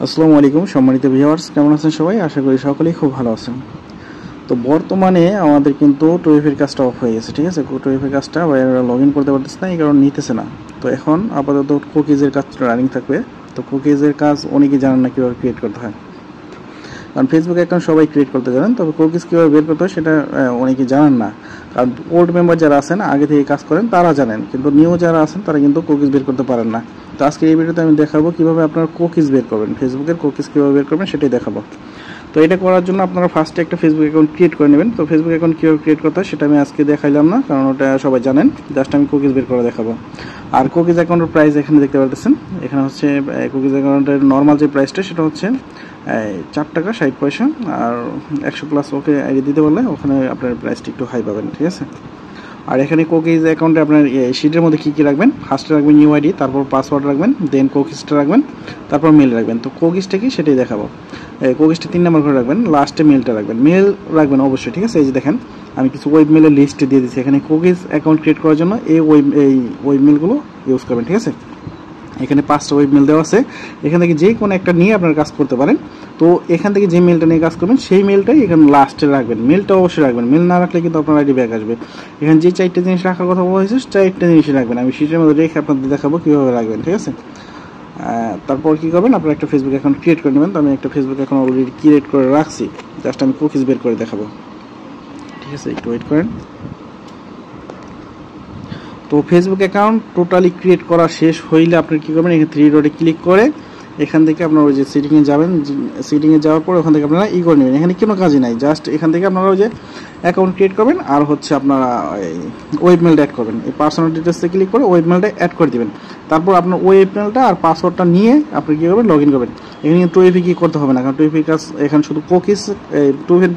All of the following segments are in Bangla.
আসসালামু আলাইকুম সম্মানিত ভিউয়ার্স, কেমন আছেন সবাই? আশা করি সকলেই খুব ভালো আছেন। তো বর্তমানে আমাদের কিন্তু টুইফের কাজটা অফ হয়ে গেছে, ঠিক আছে? টুইফের কাজটা বাইরে লগ ইন করতে পারতেছে না, এই কারণে নিতেছে না। তো এখন আপাতত কুকিজের কাজটা রানিং থাকবে। তো কুকিজের কাজ অনেকেই জানেন না কীভাবে ক্রিয়েট করতে হয়, কারণ ফেসবুক অ্যাকাউন্ট সবাই ক্রিয়েট করতে জানেন, তবে কুকিজ কীভাবে বের করতে হয় সেটা অনেকেই জানেন না। কারণ ওল্ড মেম্বার যারা আছেন আগে থেকে কাজ করেন তারা জানেন, কিন্তু নিউ যারা আছেন তারা কিন্তু কুকিজ বের করতে পারেন না। তো আজকে এই ভিডিওতে আমি দেখাবো কীভাবে আপনারা কুকিজ বের করবেন, ফেসবুকের কুকিজ কীভাবে বের করবেন সেটাই দেখাবো। তো এটা করার জন্য আপনারা ফার্স্টে একটা ফেসবুক অ্যাকাউন্ট ক্রিয়েট করে নেবেন। তো ফেসবুক অ্যাকাউন্ট কীভাবে ক্রিয়েট করতে হয় সেটা আমি আজকে দেখাইলাম না, কারণ ওটা সবাই জানেন। জাস্ট আমি কুকিজ বের করে দেখাবো। আর কুকিজ অ্যাকাউন্টের প্রাইস এখানে দেখতে পারতেছেন। এখানে হচ্ছে কুকিজ অ্যাকাউন্টের নর্মাল যে প্রাইসটা সেটা হচ্ছে 4 টাকা 60 পয়সা। আর 100+ ওকে আইডি দিতে পারলে ওখানে আপনার প্রাইসটা একটু হাই পাবেন, ঠিক আছে? আর এখানে কুকিজ অ্যাকাউন্টে আপনার শিটের মধ্যে কী কী রাখবেন, ফার্স্টে রাখবেন নিউ আইডি, তারপর পাসওয়ার্ড রাখবেন, দেন কুকিজটা রাখবেন, তারপর মেল রাখবেন। তো কুকিজটা কি সেটাই দেখাবো। কুকিজটা 3 নম্বর করে রাখবেন, লাস্টে মেলটা রাখবেন। মেল রাখবেন অবশ্যই, ঠিক আছে? এই যে দেখেন আমি কিছু ওয়েব মেলের লিস্ট দিয়ে দিচ্ছি এখানে। কুকিজ অ্যাকাউন্ট ক্রিয়েট করার জন্য এই ওয়েব মেলগুলো ইউজ করবেন, ঠিক আছে? এখানে 5টা ওয়েব মেল দেওয়া আছে, এখান থেকে যে কোনো একটা নিয়ে আপনারা কাজ করতে পারেন। তো এখান থেকে যে মেলটা নিয়ে কাজ করবেন সেই মেলটাই এখানে লাস্টে রাখবেন। মেলটা অবশ্যই রাখবেন, মেল না রাখলে কিন্তু আপনার আইডি ব্যাক আসবে। এখানে যে 4টা জিনিস রাখার কথা বলা হয়েছে 4টা জিনিসই রাখবেন। আমি শিটের মধ্যে রেখে আপনাদের দেখাবো কীভাবে রাখবেন, ঠিক আছে? তারপর কী করবেন, আপনারা একটা ফেসবুক অ্যাকাউন্ট ক্রিয়েট করে নেবেন। তো আমি একটা ফেসবুক অ্যাকাউন্ট অলরেডি ক্রিয়েট করে রাখছি, জাস্ট আমি কুকিজ বের করে দেখাবো, ঠিক আছে? একটু ওয়েট করেন। তো ফেসবুক অ্যাকাউন্ট টোটালি ক্রিয়েট করা শেষ হইলে আপনি কী করবেন, এখানে 3 ডটে ক্লিক করে এখান থেকে আপনার ওই যে সেটিংয়ে যাবেন। সেটিংয়ে যাওয়ার পর ওখান থেকে আপনারা করে নেবেন। এখানে কোনো কাজই নাই, জাস্ট এখান থেকে আপনারা ওই যে অ্যাকাউন্ট ক্রিয়েট করবেন আর হচ্ছে আপনারা ওয়েব মেলটা অ্যাড করবেন। এই পার্সোনাল ডিটেলসে ক্লিক করে ওয়েব মেলটা অ্যাড করে দেবেন। তারপর আপনার ওয়েব মেলটা আর পাসওয়ার্ডটা নিয়ে আপনি কী করবেন, লগ ইন করবেন। এখানে টুইফি কী করতে হবে না, কারণ টুইফির কাজ এখানে শুধু কুকিজ, টুইফির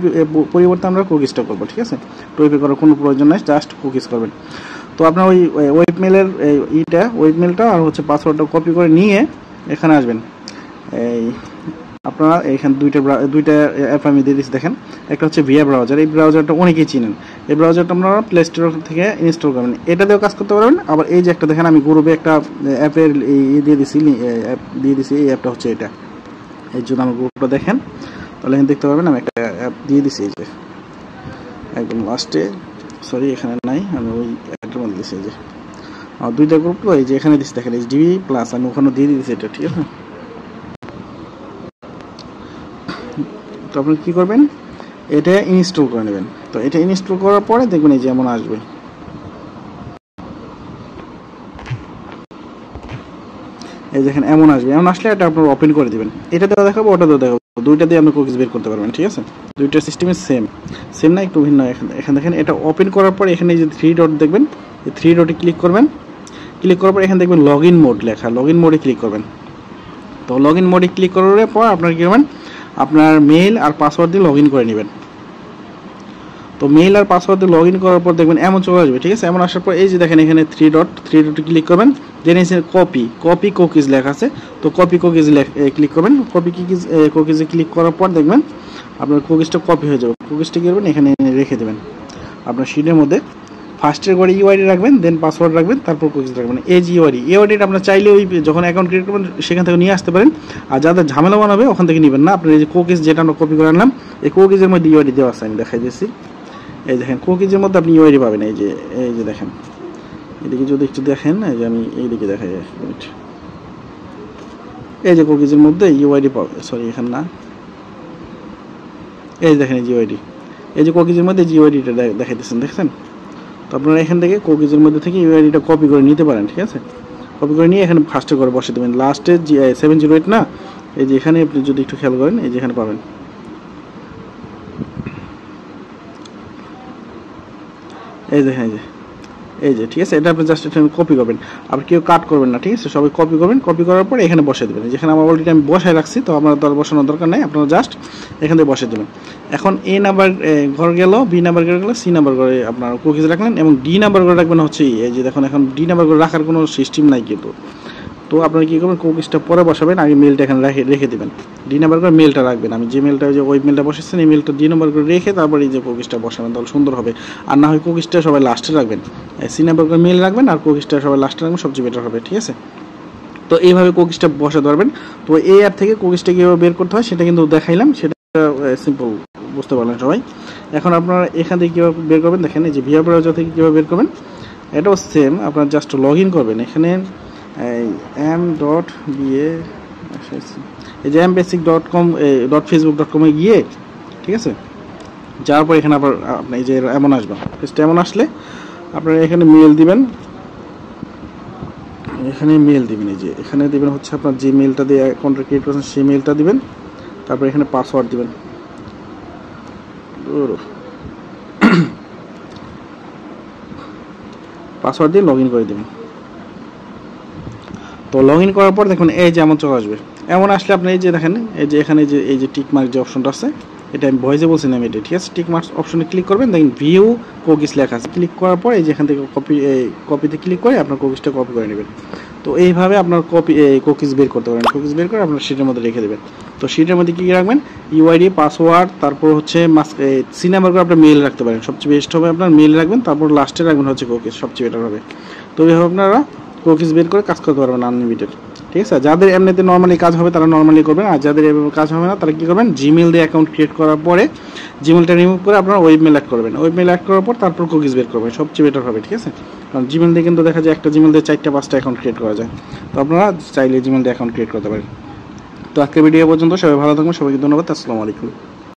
পরিবর্তে আমরা কুকিজটা করবো, ঠিক আছে? টুইফি করার কোনো প্রয়োজন নাই, জাস্ট কুকিজ করবেন। তো আপনার ওই ওয়েব মেলের ওয়েব মেলটা আর হচ্ছে পাসওয়ার্ডটা কপি করে নিয়ে এখানে আসবেন। এই আপনারা এখানে দুইটা অ্যাপ আমি দিয়ে দিচ্ছি, দেখেন। একটা হচ্ছে ভিয়া ব্রাউজার, এই ব্রাউজারটা অনেকেই চিনেন। এই ব্রাউজারটা আপনারা প্লে স্টোর থেকে ইনস্টল করবেন, এটা দিয়েও কাজ করতে পারবেন। আবার এই যে একটা দেখেন আমি গ্রুপে একটা অ্যাপের দিয়ে দিছি, অ্যাপ দিয়ে দিছি। এই অ্যাপটা হচ্ছে এটা, এই জন্য আমার গ্রুপটা দেখেন, তাহলে এখানে দেখতে পাবেন আমি একটা অ্যাপ দিয়ে দিছি, এই যে একদম লাস্টে। সরি এখানে নাই, আমি ওই অ্যাপটার মধ্যে দিচ্ছি। এই যে দুইটা গ্রুপ, তো এই যে এখানে দিচ্ছি দেখেন HDB+, আমি ওখানে দিয়ে দিচ্ছি এটা, ঠিক আছে? তো আপনি কী করবেন, এটা ইনস্টল করে নেবেন। তো এটা ইনস্টল করার পরে দেখবেন এই যে এমন আসবে। এই দেখেন এমন আসবে, এমন আসলে এটা আপনার ওপেন করে দেবেন। এটা দেওয়া দেখাবো, ওটা দেওয়া দেখাবো, দুইটা দিয়ে আপনি কুকিজ বের করতে পারবেন, ঠিক আছে? দুইটা সিস্টেমে সেম না, একটু ভিন্ন। এখানে দেখেন এটা ওপেন করার পর এখানে যে 3 ডট দেখবেন, এই 3 ডটে ক্লিক করবেন। ক্লিক করার পর এখানে দেখবেন লগ ইন মোড লেখা, লগ ইন মোডে ক্লিক করবেন। তো লগ ইন মোডে ক্লিক করার পর আপনার কী করবেন, আপনার মেইল আর পাসওয়ার্ড দিয়ে লগ ইন করে নেবেন। তো মেইল আর পাসওয়ার্ড দিয়ে লগ ইন করার পর দেখবেন এমন চলে আসবে, ঠিক আছে? এমন আসার পর এই যে দেখেন এখানে 3 ডটে ক্লিক করবেন। দেন এসে কপি কুকিজ লেখা আছে, তো কপি কুকিজ ক্লিক করবেন। কুকিজে ক্লিক করার পর দেখবেন আপনার কুকিজটা কপি হয়ে যাবে। কুকিজটা কী করবেন, এখানে রেখে দেবেন আপনার শিটের মধ্যে। ফার্স্টের করে ইউআইডি রাখবেন, দেন পাসওয়ার্ড রাখবেন, তারপর কুকিজ রাখবেন। এই যে ইউআইডিটা আপনার চাইলে ওই যখন অ্যাকাউন্ট ক্রিয়েট করবেন সেখান থেকে নিয়ে আসতে পারেন। আর যাদের ঝামেলা বানাবে ওখান থেকে নেবেন না। আপনার এই যে কুকিজ যেটা আমরা কপি করে আনলাম, এই কুকিজের মধ্যে ইউআইডি দেওয়া আছে, আমি দেখাই দিচ্ছি। এই দেখেন কুকিজের মধ্যে আপনি ইউআইডি পাবেন। এই যে দেখেন, এদিকে যদি একটু দেখেন, এই যে আমি এইদিকে দেখাই, এই যে কুকিজের মধ্যে ইউআইডি পাবে। সরি এখানে না, এই দেখেন এই ইউআইডি, এই যে কুকিজের মধ্যে ইউআইডিটা দেখাইতেছেন, দেখছেন? তো আপনারা এখান থেকে কুকিজের মধ্যে থেকে ইউআইডিটা কপি করে নিতে পারেন, ঠিক আছে? কপি করে নিয়ে এখানে ফার্স্টে করে বসে দেবেন। লাস্টে 708 না, এই যে এখানে আপনি যদি একটু খেয়াল করেন, এই যে এখানে পাবেন। এই দেখেন এই যে ঠিক আছে, এটা আপনি জাস্ট এখানে কপি করবেন। আপনি কেউ কাট করবেন না, ঠিক আছে? সবাই কপি করবেন। কপি করার পর এখানে বসে দেবেন। যেখানে আমার অলরেডি আমি বসায় রাখছি, তো আমার তো বসানোর দরকার নেই, আপনারা জাস্ট এখান থেকে বসে দেবেন। এখন A নাম্বার ঘর গেল, B নাম্বার ঘরে গেল, C নাম্বার ঘরে আপনার কুকিজ রাখলেন, এবং D নাম্বার ঘরে রাখবেন হচ্ছে এই যে দেখুন, এখন D নাম্বার ঘরে রাখার কোনো সিস্টেম নাই কিন্তু। তো আপনারা কী করবেন, কুকিজটা পরে বসাবেন, আগে মেলটা এখানে রেখে দেবেন। ডি নাম্বার করে মেলটা রাখবেন। আমি যে মেলটা যে ওই মেলটা বসেছেন, এই মেলটা ডি নাম্বার করে রেখে তারপর এই যে কুকিজটা বসাবেন, তাহলে সুন্দর হবে। আর না হয় কুকিজটা সবাই লাস্টে রাখবেন, সি নাম্বার করে মেল রাখবেন, আর কুকিজটা সবাই লাস্টে রাখবেন, সবচেয়ে বেটার হবে, ঠিক আছে? তো এইভাবে কুকিজটা বসাতে পারবেন। তো এই অ্যাপ থেকে কুকিজটা কীভাবে বের করতে হয় সেটা কিন্তু দেখাইলাম, সেটা সিম্পল বুঝতে পারলেন সবাই। এখন আপনারা এখান থেকে কীভাবে বের করবেন দেখেন, এই যে ভিআর ব্রাউজার থেকে কীভাবে বের করবেন এটাও সেম, আপনারা জাস্ট লগ ইন করবেন এখানে m.ba, এই যে mbasic.com .facebook.com এ গিয়ে, ঠিক আছে, যাওয়ার পর এখানে আবার আপনি এই যে এমন আসবে, এমন আসলে আপনারা এখানে মেল দিবেন, এখানে মেল দিবেন, এই যে এখানে দিবেন হচ্ছে আপনার যে মেলটা দিয়ে অ্যাকাউন্টটা ক্রিয়েট করেছেন সেই মেলটা দিবেন, তারপর এখানে পাসওয়ার্ড দিবেন, পাসওয়ার্ড দিয়ে লগ ইন করে দেবেন। তো লগ ইন করার পর দেখুন এই যে এমন চলে আসবে, এমন আসলে আপনি এই যে দেখেন এই যে এখানে যে এই যে টিক মার্ক যে অপশনটা আছে, এটা আমি ভয়েসে বলছি না এটা, ঠিক আছে, টিক মার্ক অপশনে ক্লিক করবেন, দেখেন ভিউ কুকিজ লেখা আছে, ক্লিক করার পর এই যে এখান থেকে কপিতে ক্লিক করে আপনার কুকিজটা কপি করে নেবেন। তো এইভাবে আপনার কুকিজ বের করতে পারেন, কুকিজ বের করে আপনার শিটের মধ্যে রেখে দেবেন। তো শিটের মধ্যে কী রাখবেন, ইউআইডি, পাসওয়ার্ড, তারপর হচ্ছে সি নাম্বার করে আপনার মেল রাখতে পারেন, সবচেয়ে বেস্ট হবে আপনার মেল রাখবেন, তারপর লাস্টে রাখবেন হচ্ছে কুকিজ, সবচেয়ে বেটার হবে। তো এইভাবে আপনারা কুকিজ বের করে কাজ করতে পারবেন আনলিমিটেড, ঠিক আছে। যাদের এমনিতে নর্মালি কাজ হবে তারা নর্মালি করবেন, আর যাদের এভাবে কাজ হবে না তারা কী করবেন, জিমেল দিয়ে অ্যাকাউন্ট ক্রিয়েট করার পরে জিমেলটা রিমুভ করে আপনারা ওয়েব মেল অ্যাড করবেন, ওয়েব মেল অ্যাড করার পর তারপর কুকিজ বের করবেন, সবচেয়ে বেটার হবে, ঠিক আছে। কারণ জিমেল দিয়ে কিন্তু দেখা যায় একটা জিমেল দিয়ে 4-5টা অ্যাকাউন্ট ক্রিয়েট করা যায়, তো আপনারা চাইলে জিমেল দিয়ে অ্যাকাউন্ট ক্রিয়েট করতে পারেন। তো আজকের ভিডিও পর্যন্ত, সবাই ভালো থাকবেন, সবাইকে ধন্যবাদ, আসসালামু আলাইকুম।